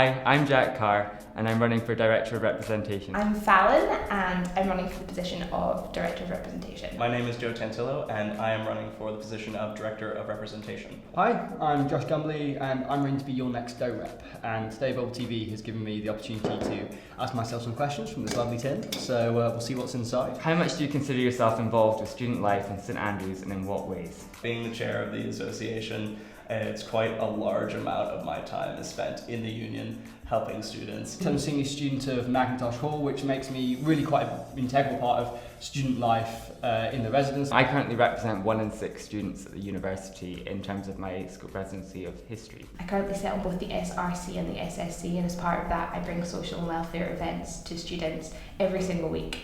Hi, I'm Jack Carr and I'm running for Director of Representation. I'm Fallon and I'm running for the position of Director of Representation. My name is Joe Tantillo and I am running for the position of Director of Representation. Hi, I'm Josh Gumbley and I'm going to be your next DoRep, and today Bob TV has given me the opportunity to ask myself some questions from this lovely tin, so we'll see what's inside. How much do you consider yourself involved with student life in St Andrews and in what ways? Being the chair of the association, it's quite a large amount of my time is spent in the union helping students. I'm a senior student of Macintosh Hall, which makes me really quite an integral part of student life in the residence. I currently represent 1 in 6 students at the university in terms of my school presidency of history. I currently sit on both the SRC and the SSC, and as part of that I bring social and welfare events to students every single week.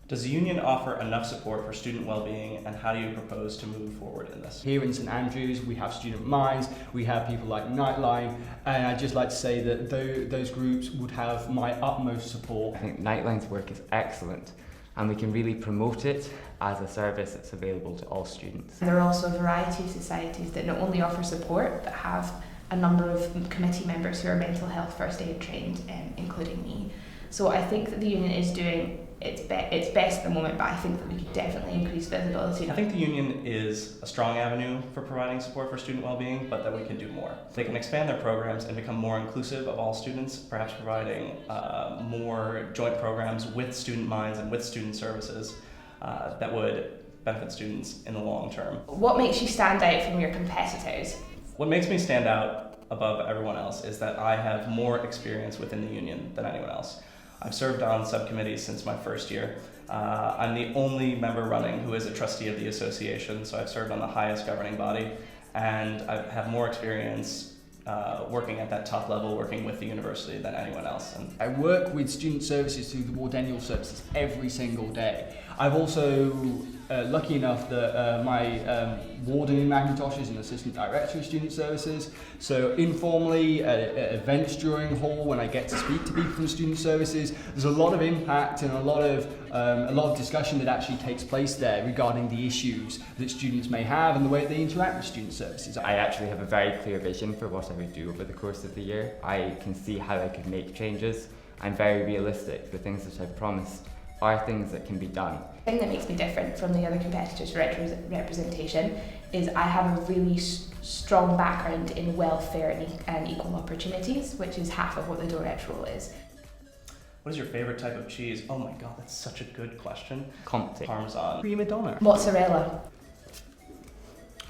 Does the union offer enough support for student well-being, and how do you propose to move forward in this? Here in St Andrews we have Student Minds, we have people like Nightline, and I'd just like to say that those groups would have my utmost support. I think Nightline's work is excellent and we can really promote it as a service that's available to all students. There are also a variety of societies that not only offer support but have a number of committee members who are mental health first aid trained, including me. So I think that the union is doing its best at the moment, but I think that we could definitely increase visibility. I think the union is a strong avenue for providing support for student well-being, but that we can do more. They can expand their programs and become more inclusive of all students, perhaps providing more joint programs with Student Minds and with student services that would benefit students in the long term. What makes you stand out from your competitors? What makes me stand out above everyone else is that I have more experience within the union than anyone else. I've served on subcommittees since my first year. I'm the only member running who is a trustee of the association, so I've served on the highest governing body, and I have more experience working at that top level, working with the university than anyone else. And I work with student services through the wardenial services every single day. I've also lucky enough that my warden in Macintosh is an assistant director of student services, so informally at events during hall when I get to speak to people from student services, there's a lot of impact and a lot of discussion that actually takes place there regarding the issues that students may have and the way they interact with student services. I actually have a very clear vision for what I would do over the course of the year. I can see how I could make changes. I'm very realistic. The things that I've promised are things that can be done. The thing that makes me different from the other competitors for representation is I have a really strong background in welfare and equal opportunities, which is half of what the DoRep's role is. what is your favorite type of cheese? Oh my god, that's such a good question. Comté. Parmesan. Prima donna. Mozzarella.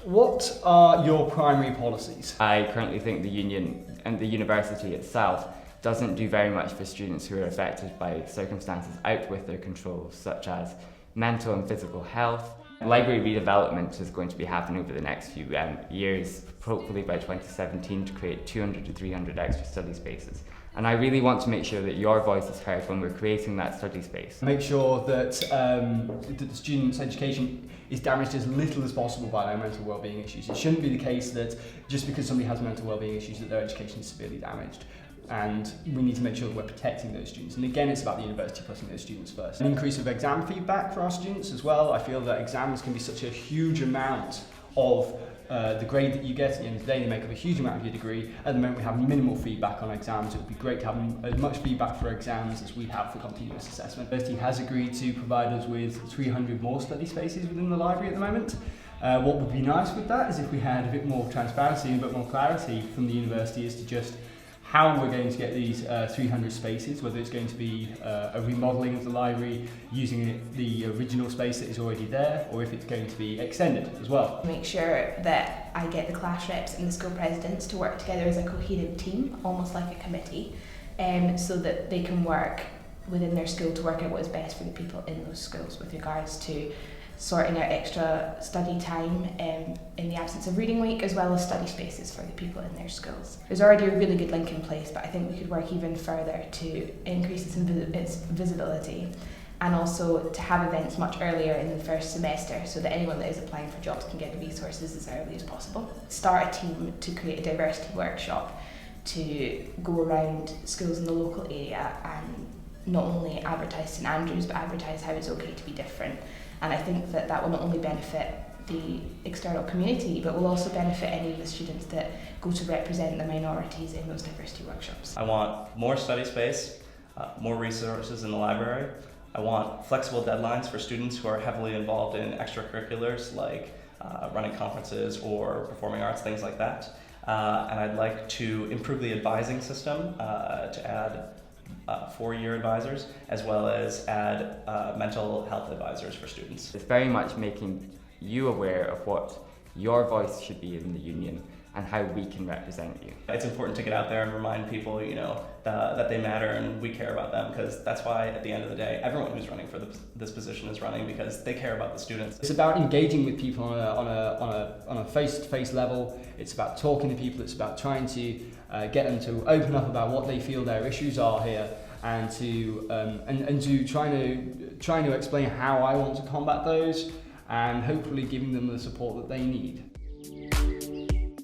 What are your primary policies? I currently think the union and the university itself doesn't do very much for students who are affected by circumstances out with their control, such as mental and physical health. Library redevelopment is going to be happening over the next few years, hopefully by 2017, to create 200 to 300 extra study spaces. And I really want to make sure that your voice is heard when we're creating that study space. Make sure that the students' education is damaged as little as possible by their mental wellbeing issues. It shouldn't be the case that just because somebody has mental wellbeing issues that their education is severely damaged. And we need to make sure that we're protecting those students. And again, it's about the university putting those students first. An increase of exam feedback for our students as well. I feel that exams can be such a huge amount of the grade that you get at the end of the day. They make up a huge amount of your degree. At the moment we have minimal feedback on exams. It would be great to have as much feedback for exams as we have for continuous assessment. The university has agreed to provide us with 300 more study spaces within the library at the moment. What would be nice with that is if we had a bit more transparency and a bit more clarity from the university as to just how we're going to get these 300 spaces, whether it's going to be a remodelling of the library using the original space that is already there, or if it's going to be extended as well. Make sure that I get the class reps and the school presidents to work together as a coherent team, almost like a committee, so that they can work within their school to work out what is best for the people in those schools with regards to sorting out extra study time in the absence of reading week, as well as study spaces for the people in their schools. There's already a really good link in place, but I think we could work even further to increase its visibility, and also to have events much earlier in the first semester so that anyone that is applying for jobs can get the resources as early as possible. Start a team to create a diversity workshop to go around schools in the local area and not only advertise St Andrews but advertise how it's okay to be different. And I think that that will not only benefit the external community, but will also benefit any of the students that go to represent the minorities in those diversity workshops. I want more study space, more resources in the library. I want flexible deadlines for students who are heavily involved in extracurriculars like running conferences or performing arts, things like that. And I'd like to improve the advising system to add 4-year advisors, as well as add mental health advisors for students. It's very much making you aware of what your voice should be in the union and how we can represent you. It's important to get out there and remind people, that they matter and we care about them, because that's why at the end of the day, everyone who's running for this position is running because they care about the students. It's about engaging with people on a face-to-face level. It's about talking to people. It's about trying to get them to open up about what they feel their issues are here, and to trying to explain how I want to combat those, and hopefully giving them the support that they need.